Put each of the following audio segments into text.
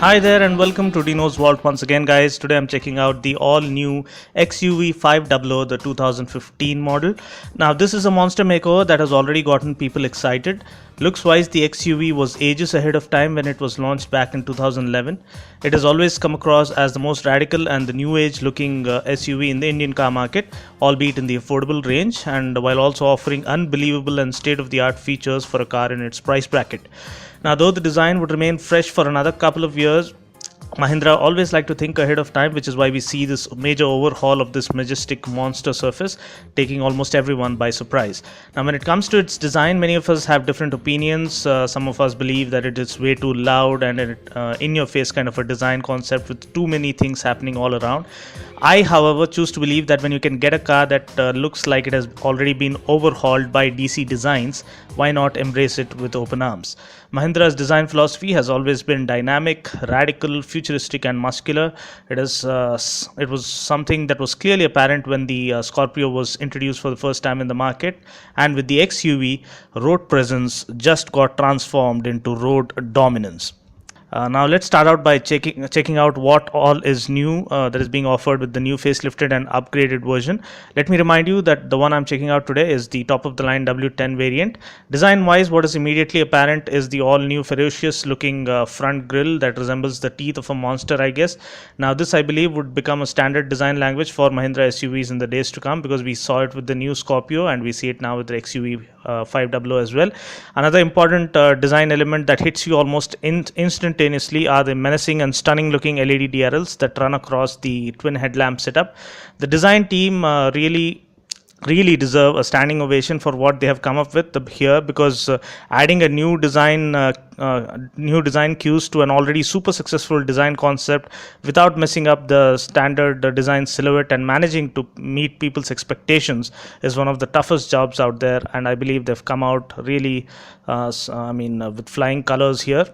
Hi there and welcome to Dino's Vault once again, guys. Today I'm checking out the all-new XUV 500, the 2015 model. Now this is a monster makeover that has already gotten people excited. Looks-wise, the XUV was ages ahead of time when it was launched back in 2011. It has always come across as the most radical and the new age looking SUV in the Indian car market, albeit in the affordable range, and while also offering unbelievable and state-of-the-art features for a car in its price bracket. Now, though the design would remain fresh for another couple of years, Mahindra always like to think ahead of time, which is why we see this major overhaul of this majestic monster surface, taking almost everyone by surprise. Now, when it comes to its design, many of us have different opinions. Some of us believe that it is way too loud and in-your-face kind of a design concept with too many things happening all around. I, however, choose to believe that when you can get a car that looks like it has already been overhauled by DC Designs, why not embrace it with open arms? Mahindra's design philosophy has always been dynamic, radical, futuristic and muscular. It was something that was clearly apparent when the Scorpio was introduced for the first time in the market, and with the XUV, road presence just got transformed into road dominance. Now let's start out by checking out what all is new that is being offered with the new facelifted and upgraded version. Let me remind you that the one I'm checking out today is the top of the line W10 variant. Design wise, what is immediately apparent is the all new ferocious looking front grille that resembles the teeth of a monster, I guess. Now this, I believe, would become a standard design language for Mahindra SUVs in the days to come, because we saw it with the new Scorpio and we see it now with the XUV 500 as well. Another important design element that hits you almost instantaneously are the menacing and stunning looking LED DRLs that run across the twin headlamp setup. The design team really deserve a standing ovation for what they have come up with here, because adding a new design cues to an already super successful design concept without messing up the standard design silhouette and managing to meet people's expectations is one of the toughest jobs out there, and I believe they've come out really with flying colors here.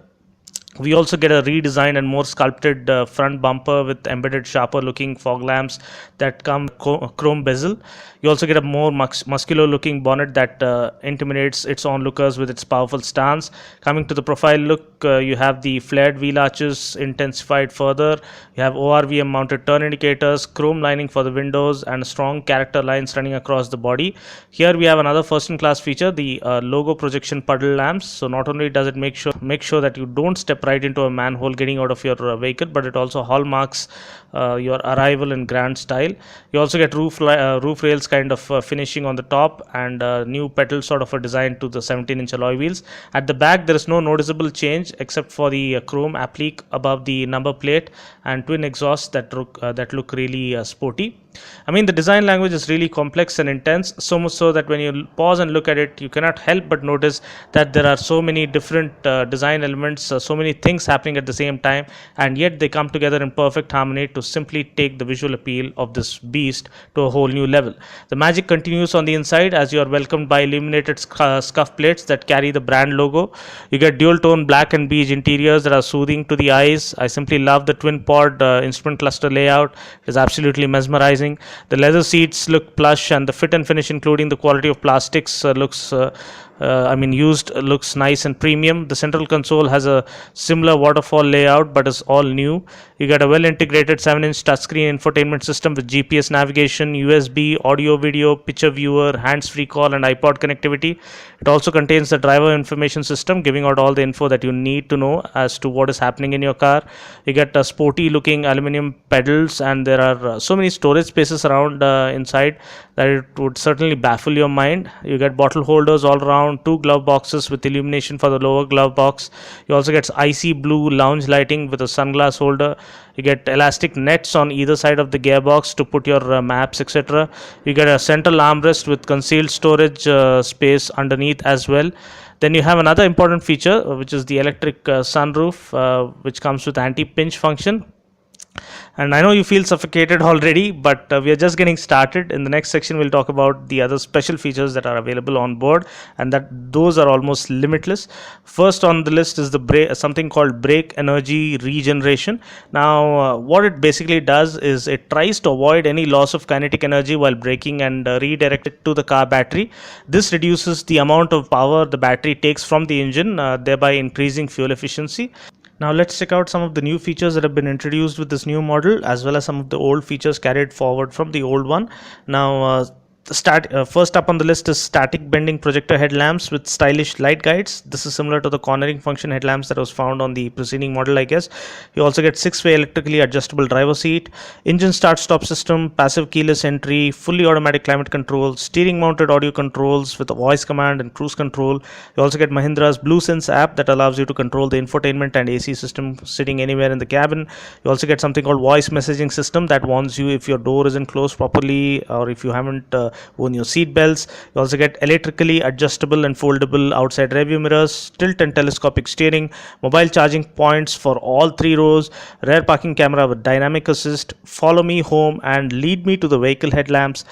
We also get a redesigned and more sculpted front bumper with embedded sharper looking fog lamps that come chrome bezel. You also get a more muscular looking bonnet that intimidates its onlookers with its powerful stance. Coming to the profile look, you have the flared wheel arches intensified further. You have ORVM mounted turn indicators, chrome lining for the windows, and strong character lines running across the body. Here we have another first in class feature, the logo projection puddle lamps. So not only does it make sure that you don't step right into a manhole getting out of your vehicle, but it also hallmarks your arrival in grand style. You also get roof rails kind of finishing on the top, and new pedal sort of a design to the 17-inch alloy wheels. At the back there is no noticeable change except for the chrome applique above the number plate and twin exhausts that look really sporty. I mean, the design language is really complex and intense, so much so that when you pause and look at it, you cannot help but notice that there are so many different design elements, so many things happening at the same time, and yet they come together in perfect harmony to simply take the visual appeal of this beast to a whole new level. The magic continues on the inside as you are welcomed by illuminated scuff plates that carry the brand logo. You get dual tone black and beige interiors that are soothing to the eyes. I simply love the twin pod instrument cluster layout. It is absolutely mesmerizing. The leather seats look plush, and the fit and finish, including the quality of plastics, looks nice and premium. The central console has a similar waterfall layout but is all new. You get a well integrated 7-inch touchscreen infotainment system with GPS navigation, USB, audio video, picture viewer, hands-free call and iPod connectivity. It also contains the driver information system, giving out all the info that you need to know as to what is happening in your car. You get sporty looking aluminum pedals, and there are so many storage spaces around inside that it would certainly baffle your mind. You get bottle holders all around, 2 glove boxes with illumination for the lower glove box. You also get icy blue lounge lighting with a sunglass holder. You get elastic nets on either side of the gearbox to put your maps, etc. You get a central armrest with concealed storage space underneath as well. Then you have another important feature, which is the electric sunroof, which comes with anti-pinch function. And I know you feel suffocated already, but we are just getting started. In the next section, we'll talk about the other special features that are available on board, and those are almost limitless. First on the list is something called brake energy regeneration. Now, what it basically does is it tries to avoid any loss of kinetic energy while braking and redirect it to the car battery. This reduces the amount of power the battery takes from the engine, thereby increasing fuel efficiency. Now let's check out some of the new features that have been introduced with this new model, as well as some of the old features carried forward from the old one. Now first up on the list is static bending projector headlamps with stylish light guides. This is similar to the cornering function headlamps that was found on the preceding model, I guess. You also get 6-way electrically adjustable driver seat, engine start stop system, passive keyless entry, fully automatic climate control, steering mounted audio controls with a voice command and cruise control. You also get Mahindra's BlueSense app that allows you to control the infotainment and AC system sitting anywhere in the cabin. You also get something called voice messaging system that warns you if your door isn't closed properly or if you haven't worn your seat belts. You also get electrically adjustable and foldable outside rearview mirrors, tilt and telescopic steering, mobile charging points for all 3 rows, rear parking camera with dynamic assist, follow me home and lead me to the vehicle headlamps,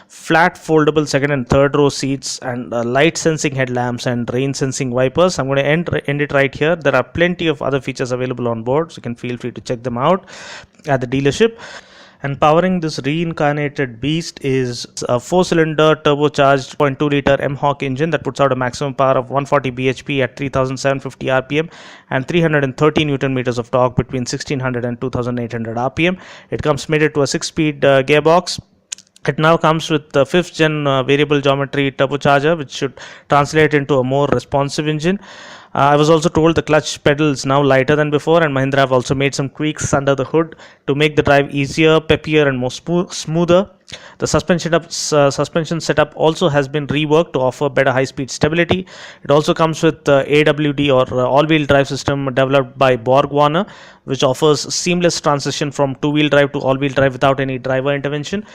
flat foldable second and third row seats, and light sensing headlamps and rain sensing wipers. I'm going to end it right here. There are plenty of other features available on board, so you can feel free to check them out at the dealership. And powering this reincarnated beast is a 4-cylinder turbocharged 0.2-liter M-Hawk engine that puts out a maximum power of 140 bhp at 3750 rpm and 330 newton meters of torque between 1600 and 2800 rpm. It comes mated to a 6-speed gearbox. It now comes with the 5th gen variable geometry turbocharger, which should translate into a more responsive engine. I was also told the clutch pedal is now lighter than before, and Mahindra have also made some tweaks under the hood to make the drive easier, peppier and more smoother. The suspension setup also has been reworked to offer better high-speed stability. It also comes with AWD or all-wheel drive system developed by BorgWarner, which offers seamless transition from two-wheel drive to all-wheel drive without any driver intervention.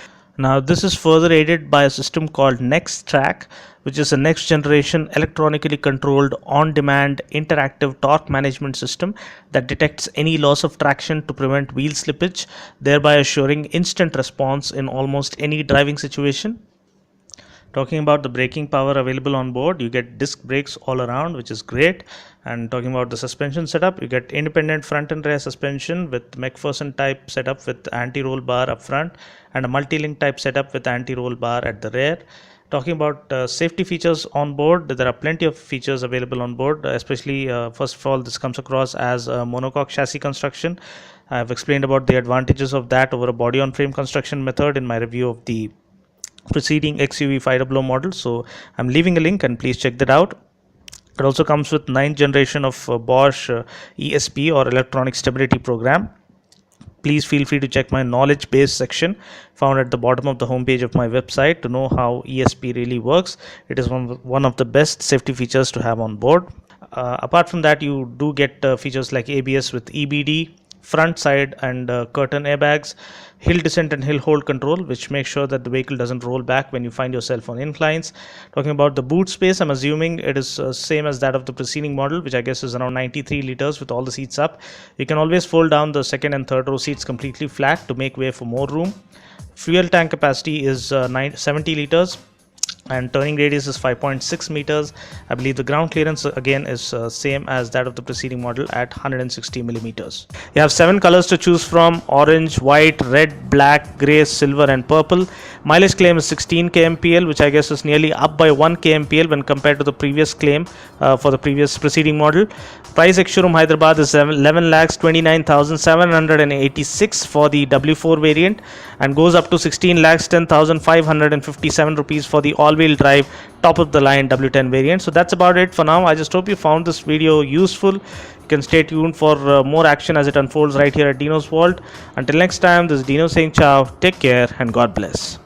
Now this is further aided by a system called NextTrack, which is a next generation electronically controlled on-demand interactive torque management system that detects any loss of traction to prevent wheel slippage, thereby assuring instant response in almost any driving situation. Talking about the braking power available on board, you get disc brakes all around, which is great. And talking about the suspension setup, you get independent front and rear suspension with McPherson type setup with anti-roll bar up front and a multi-link type setup with anti-roll bar at the rear. Talking about safety features on board, there are plenty of features available on board, especially first of all, this comes across as a monocoque chassis construction. I have explained about the advantages of that over a body on frame construction method in my review of the preceding XUV 500 model, so I'm leaving a link and please check that out. It also comes with 9th generation of Bosch ESP or electronic stability program. Please feel free to check my knowledge base section found at the bottom of the homepage of my website to know how ESP really works. It is one of the best safety features to have on board. Apart from that, you do get features like ABS with EBD, front, side and curtain airbags, hill descent and hill hold control, which makes sure that the vehicle doesn't roll back when you find yourself on inclines. Talking about the boot space, I'm assuming it is same as that of the preceding model, which I guess is around 93 liters with all the seats up. You can always fold down the second and third row seats completely flat to make way for more room. Fuel tank capacity is 70 liters. And turning radius is 5.6 meters. I believe the ground clearance again is same as that of the preceding model at 160 millimeters. You have 7 colors to choose from: orange, white, red, black, grey, silver and purple. Mileage claim is 16 kmpl, which I guess is nearly up by 1 kmpl when compared to the previous claim for the previous preceding model. Price ex-showroom Hyderabad is 11,29,786 for the W4 variant and goes up to 16,10,557 rupees for the all-wheel drive top of the line W10 variant. So that's about it for now. I just hope you found this video useful. You can stay tuned for more action as it unfolds right here at Dino's Vault. Until next time, this is Dino saying ciao, take care and God bless.